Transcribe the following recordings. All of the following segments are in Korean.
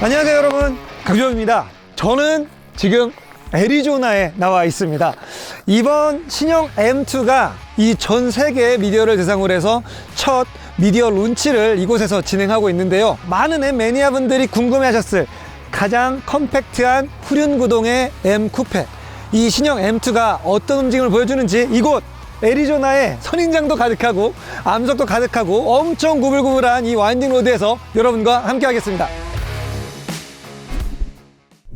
안녕하세요 여러분, 강조입니다. 저는 지금 애리조나에 나와 있습니다. 이번 신형 M2가 이 전 세계 미디어를 대상으로 해서 첫 미디어 론치를 이곳에서 진행하고 있는데요. 많은 M 매니아 분들이 궁금해 하셨을 가장 컴팩트한 후륜 구동의 M 쿠페, 이 신형 M2가 어떤 움직임을 보여주는지 이곳 애리조나에 선인장도 가득하고 암석도 가득하고 엄청 구불구불한 이 와인딩 로드에서 여러분과 함께 하겠습니다.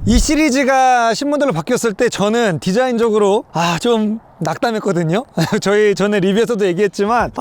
이 시리즈가 신모델로 바뀌었을 때 저는 디자인적으로 좀 낙담했거든요. 저희 전에 리뷰에서도 얘기했지만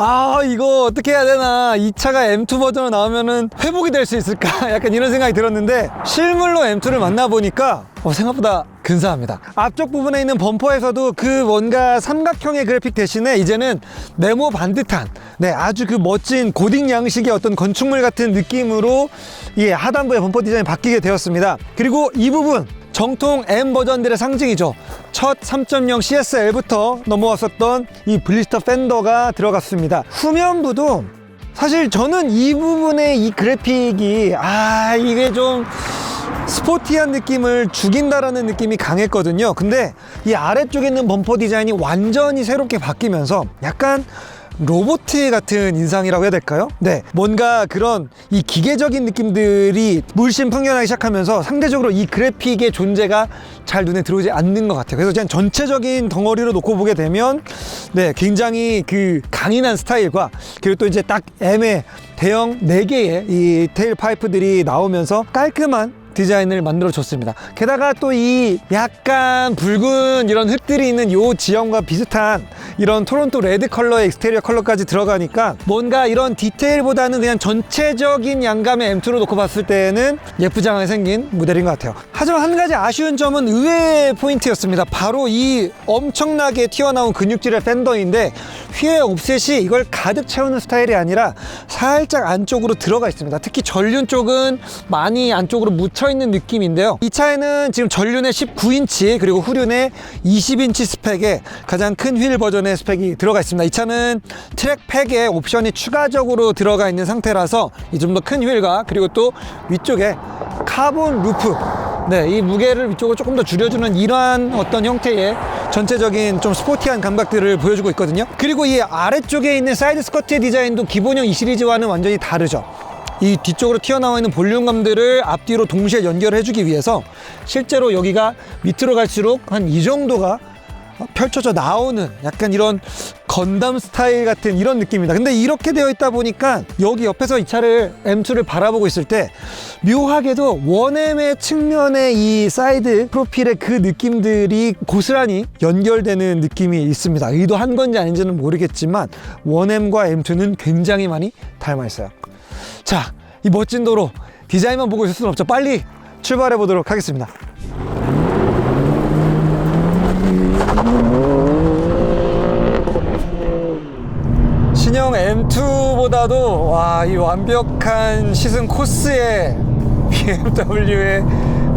이거 어떻게 해야 되나, 이 차가 M2 버전으로 나오면은 회복이 될 수 있을까 약간 이런 생각이 들었는데, 실물로 M2를 만나보니까 생각보다 근사합니다. 앞쪽 부분에 있는 범퍼에서도 그 뭔가 삼각형의 그래픽 대신에 이제는 네모 반듯한 아주 그 멋진 고딕 양식의 어떤 건축물 같은 느낌으로 하단부의 범퍼 디자인이 바뀌게 되었습니다. 그리고 이 부분 정통 M 버전들의 상징이죠. 첫 3.0 CSL부터 넘어왔었던 이 블리스터 팬더가 들어갔습니다. 후면부도 사실 저는 이 부분의 이 그래픽이 이게 좀 스포티한 느낌을 죽인다라는 느낌이 강했거든요. 근데 이 아래쪽에 있는 범퍼 디자인이 완전히 새롭게 바뀌면서 약간 로봇 같은 인상이라고 해야 될까요? 뭔가 그런 이 기계적인 느낌들이 물씬 풍겨나기 시작하면서 상대적으로 이 그래픽의 존재가 잘 눈에 들어오지 않는 것 같아요. 그래서 그냥 전체적인 덩어리로 놓고 보게 되면 굉장히 그 강인한 스타일과, 그리고 또 이제 딱 M의 대형 4개의 이 테일 파이프들이 나오면서 깔끔한 디자인을 만들어 줬습니다. 게다가 또 이 약간 붉은 이런 흙들이 있는 요 지형과 비슷한 이런 토론토 레드 컬러의 익스테리어 컬러까지 들어가니까 뭔가 이런 디테일보다는 그냥 전체적인 양감의 M2로 놓고 봤을 때는 예쁘장하게 생긴 모델인 것 같아요. 하지만 한 가지 아쉬운 점은 의외의 포인트였습니다. 바로 이 엄청나게 튀어나온 근육질의 팬더인데, 휘의 옵셋이 이걸 가득 채우는 스타일이 아니라 살짝 안쪽으로 들어가 있습니다. 특히 전륜 쪽은 많이 안쪽으로 묻혀 있는 느낌인데요. 이 차에는 지금 전륜에 19인치 그리고 후륜에 20인치 스펙의 가장 큰 휠 버전의 스펙이 들어가 있습니다. 이 차는 트랙팩에 옵션이 추가적으로 들어가 있는 상태라서 이 좀 더 큰 휠과, 그리고 또 위쪽에 카본 루프, 이 무게를 위쪽으로 조금 더 줄여주는 이러한 어떤 형태의 전체적인 좀 스포티한 감각들을 보여주고 있거든요. 그리고 이 아래쪽에 있는 사이드 스커트의 디자인도 기본형 이 시리즈와는 완전히 다르죠. 이 뒤쪽으로 튀어나와 있는 볼륨감들을 앞뒤로 동시에 연결해 주기 위해서 실제로 여기가 밑으로 갈수록 한 이 정도가 펼쳐져 나오는 약간 이런 건담 스타일 같은 이런 느낌입니다. 근데 이렇게 되어 있다 보니까 여기 옆에서 이 차를 M2를 바라보고 있을 때 묘하게도 1M의 측면의 이 사이드 프로필의 그 느낌들이 고스란히 연결되는 느낌이 있습니다. 의도한 건지 아닌지는 모르겠지만 1M과 M2는 굉장히 많이 닮아 있어요. 자, 이 멋진 도로 디자인만 보고 있을 수는 없죠. 빨리 출발해 보도록 하겠습니다. 신형 M2보다도 이 완벽한 시승 코스의 BMW의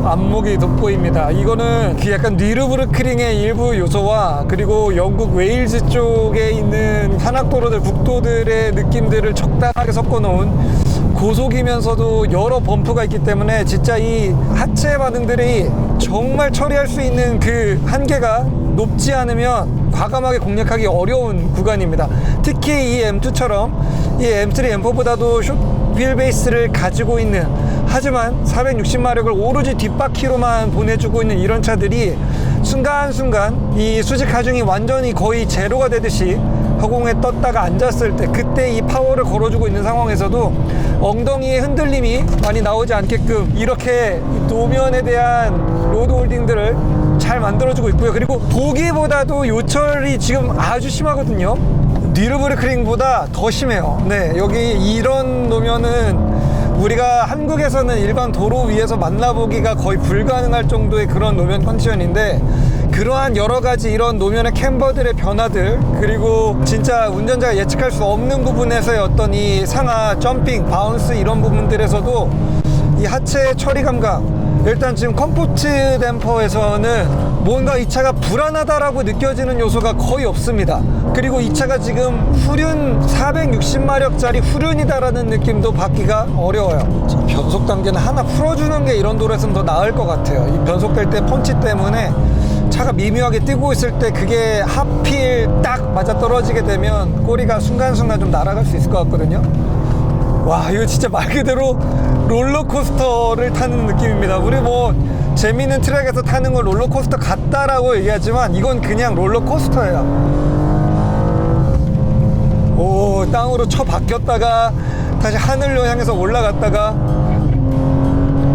안목이 돋보입니다. 이거는 그 약간 뉘르부르크링의 일부 요소와, 그리고 영국 웨일즈 쪽에 있는 산악도로들, 국도들의 느낌들을 적당하게 섞어놓은 고속이면서도 여러 범프가 있기 때문에 진짜 이 하체 반응들이 정말 처리할 수 있는 그 한계가 높지 않으면 과감하게 공략하기 어려운 구간입니다. 특히 이 M2처럼 이 M3, M4보다도 휠 베이스를 가지고 있는, 하지만 460마력을 오로지 뒷바퀴로만 보내주고 있는 이런 차들이 순간순간 이 수직 하중이 완전히 거의 제로가 되듯이 허공에 떴다가 앉았을 때, 그때 이 파워를 걸어주고 있는 상황에서도 엉덩이의 흔들림이 많이 나오지 않게끔 이렇게 노면에 대한 로드 홀딩들을 잘 만들어주고 있고요. 그리고 보기보다도 요철이 지금 아주 심하거든요. 뉘르부르크링보다 더 심해요. 여기 이런 노면은 우리가 한국에서는 일반 도로 위에서 만나보기가 거의 불가능할 정도의 그런 노면 컨디션인데, 그러한 여러 가지 이런 노면의 캠버들의 변화들, 그리고 진짜 운전자가 예측할 수 없는 부분에서의 어떤 이 상하, 점핑, 바운스 이런 부분들에서도 이 하체의 처리 감각, 일단 지금 컴포트 댐퍼에서는 뭔가 이 차가 불안하다라고 느껴지는 요소가 거의 없습니다. 그리고 이 차가 지금 후륜 460마력짜리 후륜이다라는 느낌도 받기가 어려워요. 자, 변속 단계는 하나 풀어주는 게 이런 도로에서는 더 나을 것 같아요. 이 변속될 때 펀치 때문에 차가 미묘하게 뛰고 있을 때 그게 하필 딱 맞아 떨어지게 되면 꼬리가 순간순간 좀 날아갈 수 있을 것 같거든요. 와, 이거 진짜 말 그대로 롤러코스터를 타는 느낌입니다. 우리 뭐 재미있는 트랙에서 타는 건 롤러코스터 같다라고 얘기하지만 이건 그냥 롤러코스터예요. 오, 땅으로 쳐 박혔다가 다시 하늘로 향해서 올라갔다가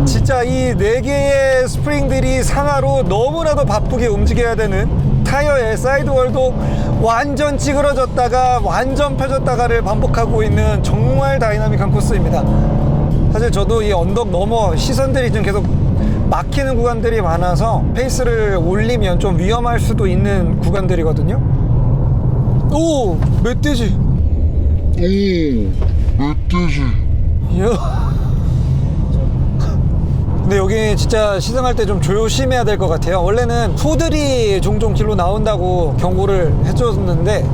진짜 이 4개의 스프링들이 상하로 너무나도 바쁘게 움직여야 되는 타이어의 사이드월도 완전 찌그러졌다가 완전 펴졌다가를 반복하고 있는 정말 다이나믹한 코스입니다. 사실 저도 이 언덕 넘어 시선들이 좀 계속 막히는 구간들이 많아서 페이스를 올리면 좀 위험할 수도 있는 구간들이거든요. 오! 멧돼지! 멧돼지. 이야. 근데 여기 진짜 시승할 때 좀 조심해야 될 것 같아요. 원래는 소들이 종종 길로 나온다고 경고를 해줬는데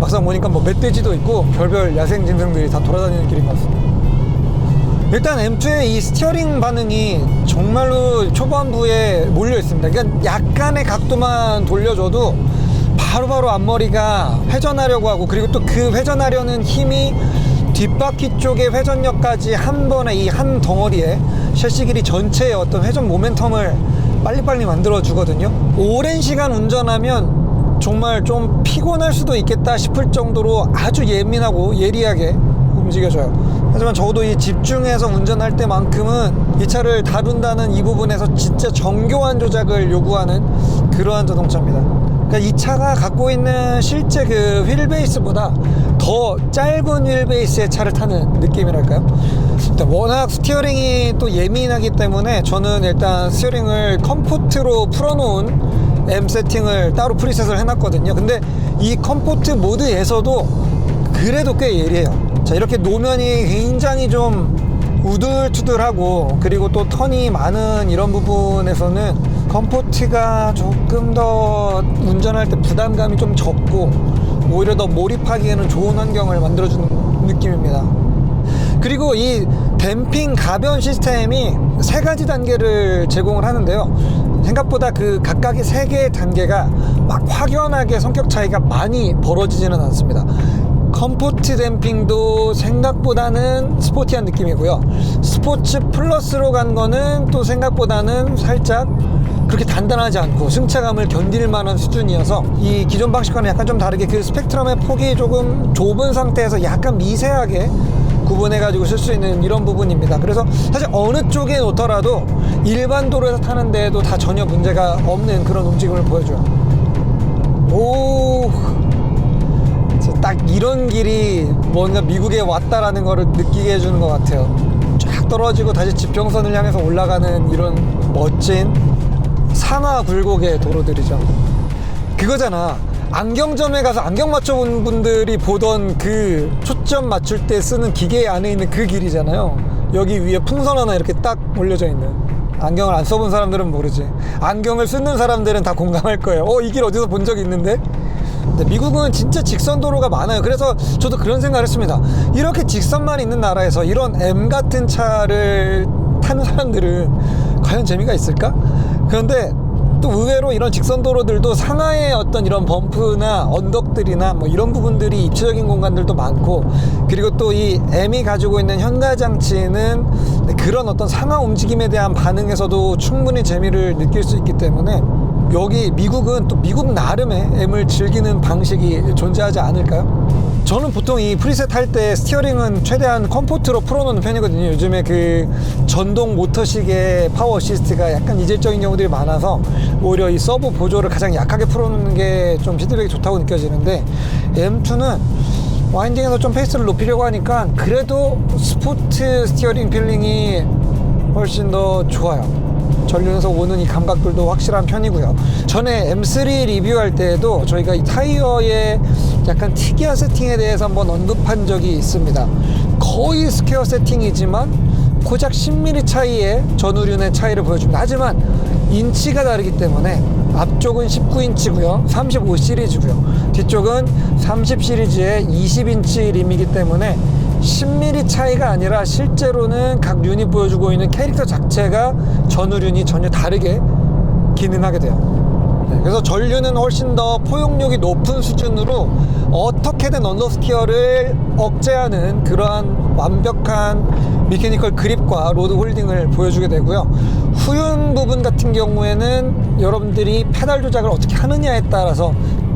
막상 보니까 뭐 멧돼지도 있고 별별 야생 짐승들이 다 돌아다니는 길인 것 같습니다. 일단 M2의 이 스티어링 반응이 정말로 초반부에 몰려 있습니다. 그러니까 약간의 각도만 돌려줘도 바로바로 앞머리가 회전하려고 하고, 그리고 또 그 회전하려는 힘이 뒷바퀴 쪽의 회전력까지 한 번에 이 한 덩어리에 셰시 길이 전체의 어떤 회전 모멘텀을 빨리빨리 만들어 주거든요. 오랜 시간 운전하면 정말 좀 피곤할 수도 있겠다 싶을 정도로 아주 예민하고 예리하게 움직여줘요. 하지만 적어도 이 집중해서 운전할 때만큼은 이 차를 다룬다는 이 부분에서 진짜 정교한 조작을 요구하는 그러한 자동차입니다. 그러니까 이 차가 갖고 있는 실제 그 휠베이스보다 더 짧은 휠베이스의 차를 타는 느낌이랄까요? 워낙 스티어링이 또 예민하기 때문에 저는 일단 스티어링을 컴포트로 풀어놓은 M 세팅을 따로 프리셋을 해놨거든요. 근데 이 컴포트 모드에서도 그래도 꽤 예리해요. 자, 이렇게 노면이 굉장히 좀 우둘투둘하고 그리고 또 턴이 많은 이런 부분에서는 컴포트가 조금 더 운전할 때 부담감이 좀 적고 오히려 더 몰입하기에는 좋은 환경을 만들어주는 느낌입니다. 그리고 이 댐핑 가변 시스템이 3가지 단계를 제공을 하는데요. 생각보다 그 각각의 3개의 단계가 막 확연하게 성격 차이가 많이 벌어지지는 않습니다. 컴포트 댐핑도 생각보다는 스포티한 느낌이고요. 스포츠 플러스로 간 거는 또 생각보다는 살짝 그렇게 단단하지 않고 승차감을 견딜 만한 수준이어서 이 기존 방식과는 약간 좀 다르게 그 스펙트럼의 폭이 조금 좁은 상태에서 약간 미세하게 구분해 가지고 쓸 수 있는 이런 부분입니다. 그래서 사실 어느 쪽에 놓더라도 일반 도로에서 타는 데에도 다 전혀 문제가 없는 그런 움직임을 보여줘요. 오, 딱 이런 길이 뭔가 미국에 왔다라는 거를 느끼게 해주는 것 같아요. 쫙 떨어지고 다시 지평선을 향해서 올라가는 이런 멋진 상하 굴곡의 도로들이죠. 그거잖아, 안경점에 가서 안경 맞춰본 분들이 보던 그 초점 맞출 때 쓰는 기계 안에 있는 그 길이잖아요. 여기 위에 풍선 하나 이렇게 딱 올려져 있는. 안경을 안 써본 사람들은 모르지. 안경을 쓰는 사람들은 다 공감할 거예요. 이 길 어디서 본 적이 있는데? 근데 미국은 진짜 직선 도로가 많아요. 그래서 저도 그런 생각을 했습니다. 이렇게 직선만 있는 나라에서 이런 M 같은 차를 타는 사람들은 과연 재미가 있을까? 그런데 또 의외로 이런 직선 도로들도 상하의 어떤 이런 범프나 언덕들이나 뭐 이런 부분들이 입체적인 공간들도 많고, 그리고 또 이 M이 가지고 있는 현가 장치는 그런 어떤 상하 움직임에 대한 반응에서도 충분히 재미를 느낄 수 있기 때문에 여기 미국은 또 미국 나름의 M을 즐기는 방식이 존재하지 않을까요? 저는 보통 이 프리셋 할 때 스티어링은 최대한 컴포트로 풀어놓는 편이거든요. 요즘에 그 전동 모터식의 파워 어시스트가 약간 이질적인 경우들이 많아서 오히려 이 서브 보조를 가장 약하게 풀어놓는 게 좀 피드백이 좋다고 느껴지는데, M2는 와인딩에서 좀 페이스를 높이려고 하니까 그래도 스포츠 스티어링 필링이 훨씬 더 좋아요. 전륜에서 오는 이 감각들도 확실한 편이고요. 전에 M3 리뷰할 때에도 저희가 이 타이어의 약간 특이한 세팅에 대해서 한번 언급한 적이 있습니다. 거의 스퀘어 세팅이지만 고작 10mm 차이의 전후륜의 차이를 보여줍니다. 하지만 인치가 다르기 때문에 앞쪽은 19인치고요 35 시리즈고요 뒤쪽은 30 시리즈의 20인치 림이기 때문에 10mm 차이가 아니라 실제로는 각 륜이 보여주고 있는 캐릭터 자체가 전후륜이 전혀 다르게 기능하게 돼요. 그래서 전륜은 훨씬 더 포용력이 높은 수준으로 어떻게든 언더스티어를 억제하는 그러한 완벽한 미케니컬 그립과 로드 홀딩을 보여주게 되고요. 후륜 부분 같은 경우에는 여러분들이 페달 조작을 어떻게 하느냐에 따라서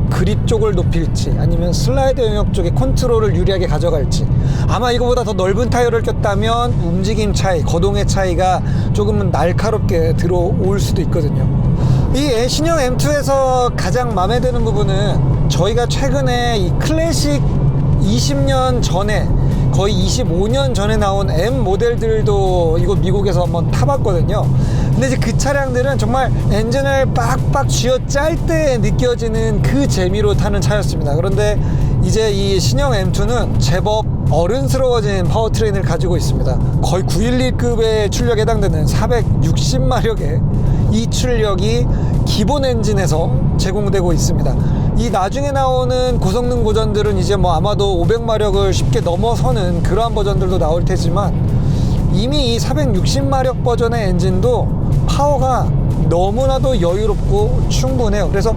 그립 쪽을 높일지 아니면 슬라이드 영역 쪽의 컨트롤을 유리하게 가져갈지 아마 이거보다 더 넓은 타이어를 꼈다면 움직임 차이, 거동의 차이가 조금은 날카롭게 들어올 수도 있거든요. 이 신형 M2에서 가장 마음에 드는 부분은 저희가 최근에 이 클래식 20년 전에 거의 25년 전에 나온 M 모델들도 이곳 미국에서 한번 타봤거든요. 근데 이제 그 차량들은 정말 엔진을 빡빡 쥐어 짤 때 느껴지는 그 재미로 타는 차였습니다. 그런데 이제 이 신형 M2는 제법 어른스러워진 파워트레인을 가지고 있습니다. 거의 911급의 출력에 해당되는 460마력의 이 출력이 기본 엔진에서 제공되고 있습니다. 이 나중에 나오는 고성능 버전들은 이제 뭐 아마도 500마력을 쉽게 넘어서는 그러한 버전들도 나올 테지만 이미 이 460마력 버전의 엔진도 파워가 너무나도 여유롭고 충분해요. 그래서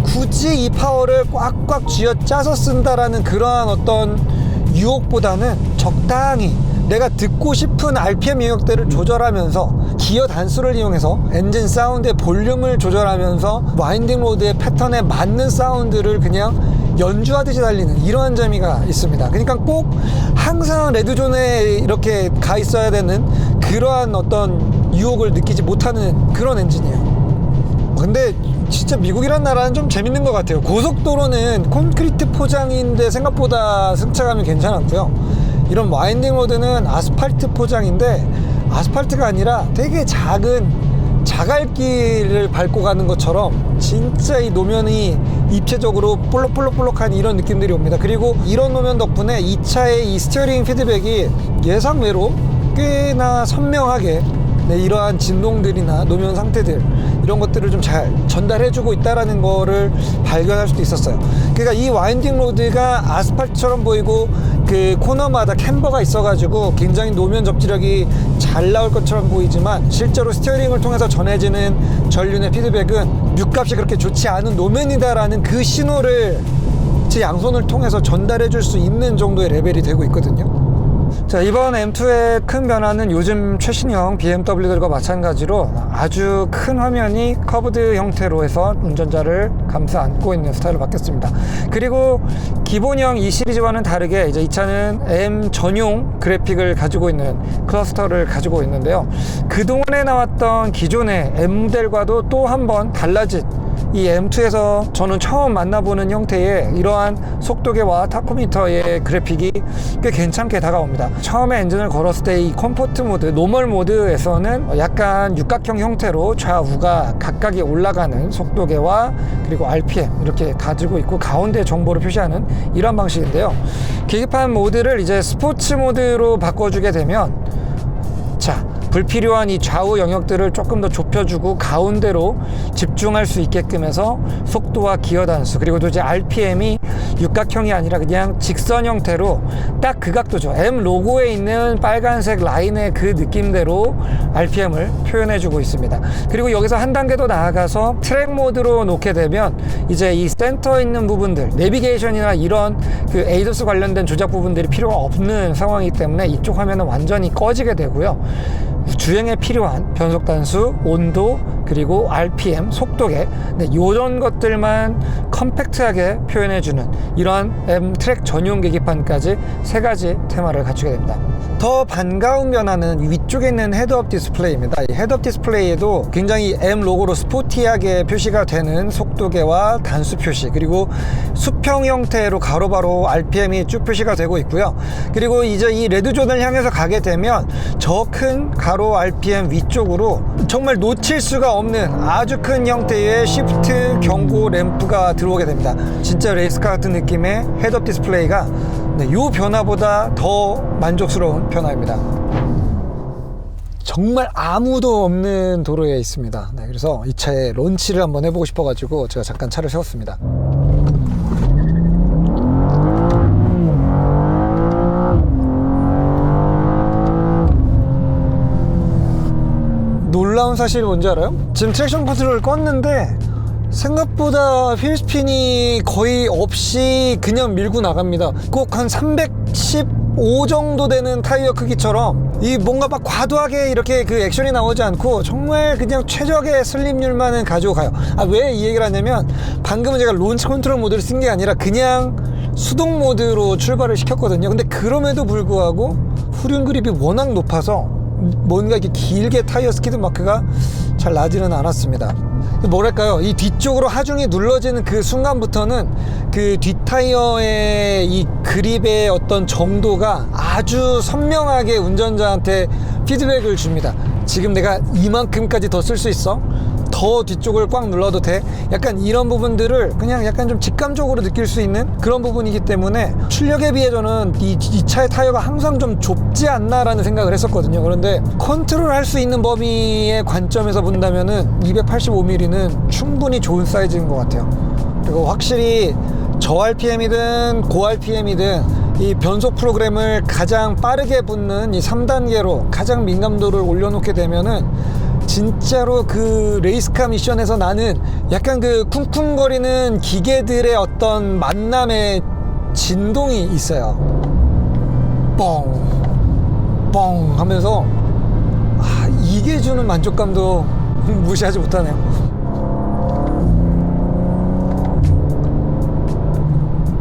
굳이 이 파워를 꽉꽉 쥐어 짜서 쓴다라는 그러한 어떤 유혹보다는 적당히 내가 듣고 싶은 RPM 영역대를 조절하면서 기어 단수를 이용해서 엔진 사운드의 볼륨을 조절하면서 와인딩 로드의 패턴에 맞는 사운드를 그냥 연주하듯이 달리는 이러한 재미가 있습니다. 그러니까 꼭 항상 레드존에 이렇게 가 있어야 되는 그러한 어떤 유혹을 느끼지 못하는 그런 엔진이에요. 근데 진짜 미국이란 나라는 좀 재밌는 것 같아요. 고속도로는 콘크리트 포장인데 생각보다 승차감이 괜찮았고요. 이런 와인딩 로드는 아스팔트 포장인데 아스팔트가 아니라 되게 작은 자갈길을 밟고 가는 것처럼 진짜 이 노면이 입체적으로 볼록볼록볼록한 이런 느낌들이 옵니다. 그리고 이런 노면 덕분에 이 차의 이 스티어링 피드백이 예상외로 꽤나 선명하게 이러한 진동들이나 노면 상태들 이런 것들을 좀 잘 전달해주고 있다라는 거를 발견할 수도 있었어요. 그러니까 이 와인딩 로드가 아스팔트처럼 보이고 그 코너마다 캠버가 있어가지고 굉장히 노면 접지력이 잘 나올 것처럼 보이지만 실제로 스티어링을 통해서 전해지는 전륜의 피드백은 뮤값이 그렇게 좋지 않은 노면이다라는 그 신호를 제 양손을 통해서 전달해 줄 수 있는 정도의 레벨이 되고 있거든요. 자, 이번 M2의 큰 변화는 요즘 최신형 BMW들과 마찬가지로 아주 큰 화면이 커브드 형태로 해서 운전자를 감싸 안고 있는 스타일로 바뀌었습니다. 그리고 기본형 이 시리즈와는 다르게 이제 이 차는 M 전용 그래픽을 가지고 있는 클러스터를 가지고 있는데요. 그동안에 나왔던 기존의 M 모델과도 또 한 번 달라진 이 M2에서 저는 처음 만나보는 형태의 이러한 속도계와 타코미터의 그래픽이 꽤 괜찮게 다가옵니다. 처음에 엔진을 걸었을 때 이 컴포트 모드, 노멀 모드에서는 약간 육각형 형태로 좌우가 각각이 올라가는 속도계와 그리고 RPM 이렇게 가지고 있고 가운데 정보를 표시하는 이런 방식인데요. 계기판 모드를 이제 스포츠 모드로 바꿔주게 되면 자, 불필요한 이 좌우 영역들을 조금 더 좁혀주고 가운데로 집중할 수 있게끔 해서 속도와 기어 단수 그리고 또 이제 RPM이 육각형이 아니라 그냥 직선 형태로 딱 그 각도죠. M 로고에 있는 빨간색 라인의 그 느낌대로 RPM을 표현해주고 있습니다. 그리고 여기서 한 단계 더 나아가서 트랙 모드로 놓게 되면 이제 이 센터에 있는 부분들 내비게이션이나 이런 그 에이더스 관련된 조작 부분들이 필요가 없는 상황이기 때문에 이쪽 화면은 완전히 꺼지게 되고요. 주행에 필요한 변속 단수, 온도, 그리고 RPM, 속도계 이런 것들만 컴팩트하게 표현해주는 이러한 M 트랙 전용 계기판까지 세 가지 테마를 갖추게 됩니다. 더 반가운 변화는 위쪽에 있는 헤드업 디스플레이입니다. 이 헤드업 디스플레이에도 굉장히 M 로고로 스포티하게 표시가 되는 속도계와 단수 표시 그리고 수평 형태로 가로바로 RPM이 쭉 표시가 되고 있고요. 그리고 이제 이 레드존을 향해서 가게 되면 저 큰 가로 RPM 위쪽으로 정말 놓칠 수가 없는 아주 큰 형태의 시프트 경고 램프가 들어오게 됩니다. 진짜 레이스카 같은 느낌의 헤드업 디스플레이가 이 변화보다 더 만족스러운 변화입니다. 정말 아무도 없는 도로에 있습니다. 네, 그래서 이 차에 런치를 한번 해보고 싶어가지고 제가 잠깐 차를 세웠습니다. 놀라운 사실이 뭔지 알아요? 지금 트랙션 컨트롤을 껐는데 생각보다 휠스핀이 거의 없이 그냥 밀고 나갑니다. 꼭 한 315 정도 되는 타이어 크기처럼 이 뭔가 막 과도하게 이렇게 그 액션이 나오지 않고 정말 그냥 최적의 슬립률만은 가지고 가요. 왜 이 얘기를 하냐면 방금은 제가 론치 컨트롤 모드를 쓴 게 아니라 그냥 수동 모드로 출발을 시켰거든요. 근데 그럼에도 불구하고 후륜 그립이 워낙 높아서 뭔가 이렇게 길게 타이어 스키드 마크가 잘 나지는 않았습니다. 뭐랄까요, 이 뒤쪽으로 하중이 눌러지는 그 순간부터는 그 뒷타이어의 이 그립의 어떤 정도가 아주 선명하게 운전자한테 피드백을 줍니다. 지금 내가 이만큼까지 더 쓸 수 있어? 더 뒤쪽을 꽉 눌러도 돼? 약간 이런 부분들을 그냥 약간 좀 직감적으로 느낄 수 있는 그런 부분이기 때문에 출력에 비해 저는 이 차의 타이어가 항상 좀 좁지 않나 라는 생각을 했었거든요. 그런데 컨트롤 할 수 있는 범위의 관점에서 본다면은 285mm는 충분히 좋은 사이즈인 것 같아요. 그리고 확실히 저 RPM이든 고 RPM이든 이 변속 프로그램을 가장 빠르게 붙는 이 3단계로 가장 민감도를 올려놓게 되면은 진짜로 그 레이스카 미션에서 나는 약간 그 쿵쿵거리는 기계들의 어떤 만남의 진동이 있어요. 뻥 하면서 이게 주는 만족감도 무시하지 못하네요.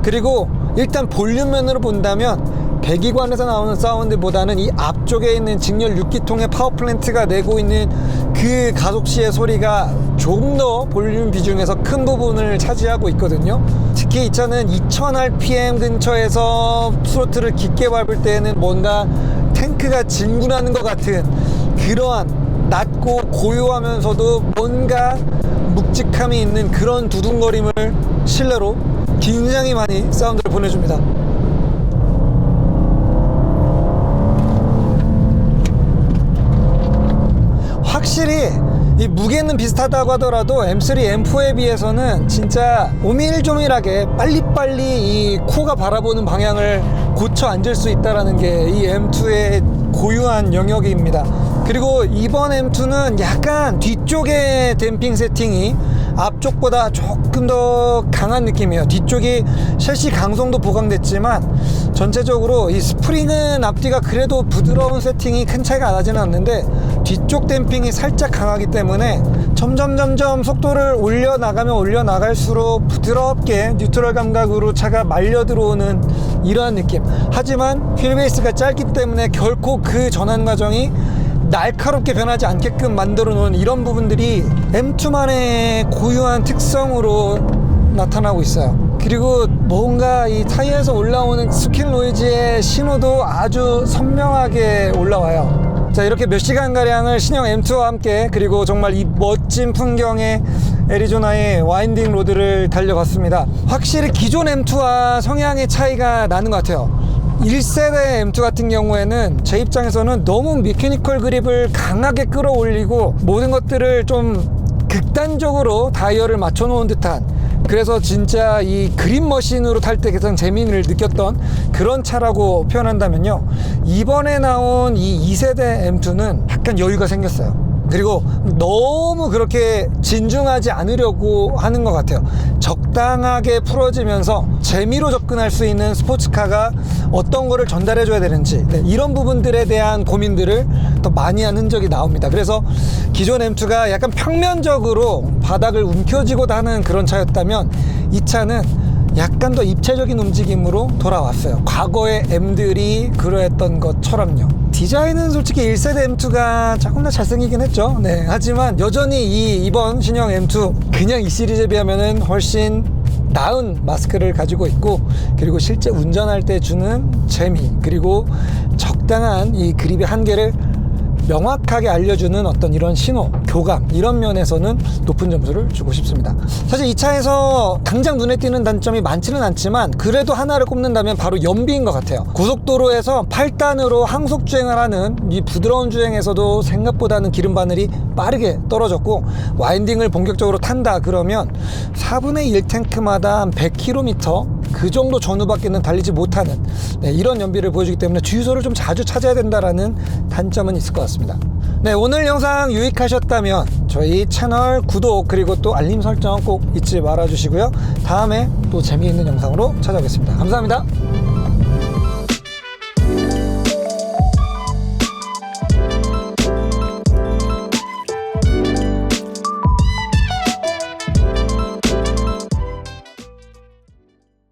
그리고 일단 볼륨면으로 본다면 배기관에서 나오는 사운드보다는 이 앞쪽에 있는 직렬 6기통의 파워플랜트가 내고 있는 그 가속시의 소리가 좀 더 볼륨 비중에서 큰 부분을 차지하고 있거든요. 특히 이 차는 2000rpm 근처에서 스로틀을 깊게 밟을 때는 뭔가 탱크가 진군하는 것 같은 그러한 낮고 고요하면서도 뭔가 묵직함이 있는 그런 두둥거림을 실내로 굉장히 많이 사운드를 보내줍니다. 확실히 이 무게는 비슷하다고 하더라도 M3, M4에 비해서는 진짜 오밀조밀하게 빨리빨리 이 코가 바라보는 방향을 고쳐 앉을 수 있다는 게 이 M2의 고유한 영역입니다. 그리고 이번 M2는 약간 뒤쪽의 댐핑 세팅이 앞쪽보다 조금 더 강한 느낌이에요. 뒤쪽이 셰시 강성도 보강됐지만 전체적으로 이 스프링은 앞뒤가 그래도 부드러운 세팅이 큰 차이가 나지는 않는데 뒤쪽 댐핑이 살짝 강하기 때문에 점점 속도를 올려나갈수록 부드럽게 뉴트럴 감각으로 차가 말려 들어오는 이러한 느낌. 하지만 휠베이스가 짧기 때문에 결코 그 전환 과정이 날카롭게 변하지 않게끔 만들어 놓은 이런 부분들이 M2만의 고유한 특성으로 나타나고 있어요. 그리고 뭔가 이 타이어에서 올라오는 스킬 노이즈의 신호도 아주 선명하게 올라와요. 자, 이렇게 몇 시간가량을 신형 M2와 함께 그리고 정말 이 멋진 풍경의 애리조나의 와인딩 로드를 달려봤습니다. 확실히 기존 M2와 성향의 차이가 나는 것 같아요. 1세대 M2 같은 경우에는 제 입장에서는 너무 메커니컬 그립을 강하게 끌어올리고 모든 것들을 좀 극단적으로 다이얼을 맞춰 놓은 듯한, 그래서 진짜 이 그립 머신으로 탈 때 가장 재미를 느꼈던 그런 차라고 표현한다면요, 이번에 나온 이 2세대 M2는 약간 여유가 생겼어요. 그리고 너무 그렇게 진중하지 않으려고 하는 것 같아요. 적당하게 풀어지면서 재미로 접근할 수 있는 스포츠카가 어떤 거를 전달해 줘야 되는지, 이런 부분들에 대한 고민들을 더 많이 한 흔적이 나옵니다. 그래서 기존 M2가 약간 평면적으로 바닥을 움켜쥐고 다는 그런 차였다면 이 차는 약간 더 입체적인 움직임으로 돌아왔어요. 과거의 M들이 그러했던 것처럼요. 디자인은 솔직히 1세대 M2가 조금 더 잘생기긴 했죠. 네, 하지만 여전히 이번 신형 M2 그냥 이 시리즈에 비하면 훨씬 나은 마스크를 가지고 있고, 그리고 실제 운전할 때 주는 재미, 그리고 적당한 이 그립의 한계를 명확하게 알려주는 어떤 이런 신호, 교감 이런 면에서는 높은 점수를 주고 싶습니다. 사실 이 차에서 당장 눈에 띄는 단점이 많지는 않지만 그래도 하나를 꼽는다면 바로 연비인 것 같아요. 고속도로에서 8단으로 항속 주행을 하는 이 부드러운 주행에서도 생각보다는 기름 바늘이 빠르게 떨어졌고, 와인딩을 본격적으로 탄다 그러면 4분의 1 탱크마다 한 100km 그 정도 전후밖에는 달리지 못하는 이런 연비를 보여주기 때문에 주유소를 좀 자주 찾아야 된다라는 단점은 있을 것 같습니다. 네, 오늘 영상 유익하셨다면 저희 채널 구독 그리고 또 알림 설정 꼭 잊지 말아 주시고요. 다음에 또 재미있는 영상으로 찾아오겠습니다. 감사합니다.